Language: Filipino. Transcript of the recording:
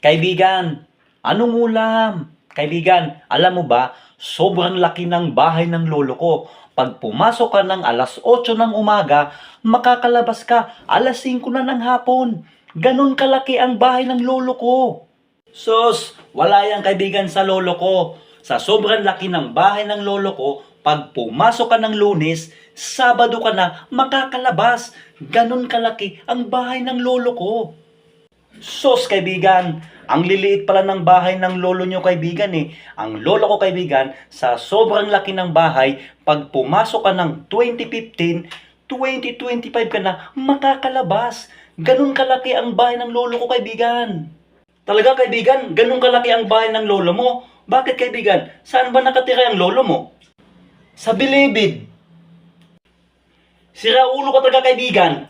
Kaibigan, anong ulam? Kaibigan, alam mo ba, sobrang laki ng bahay ng lolo ko. Pag pumasok ka ng alas 8 ng umaga, makakalabas ka alas 5 na ng hapon. Ganon kalaki ang bahay ng lolo ko. Sus, wala yan kaibigan sa lolo ko. Sa sobrang laki ng bahay ng lolo ko, pag pumasok ka ng Lunes, Sabado ka na makakalabas. Ganon kalaki ang bahay ng lolo ko. Sus, kaibigan, ang liliit pala ng bahay ng lolo nyo, kaibigan eh. Ang lolo ko, kaibigan, sa sobrang laki ng bahay, pag pumasok ka ng 2015, 2025 ka na makakalabas. Ganon kalaki ang bahay ng lolo ko, kaibigan. Talaga, kaibigan, ganon kalaki ang bahay ng lolo mo. Bakit, kaibigan? Saan ba nakatira ang lolo mo? Sa Bilibid. Sira ulo ka talaga, kaibigan.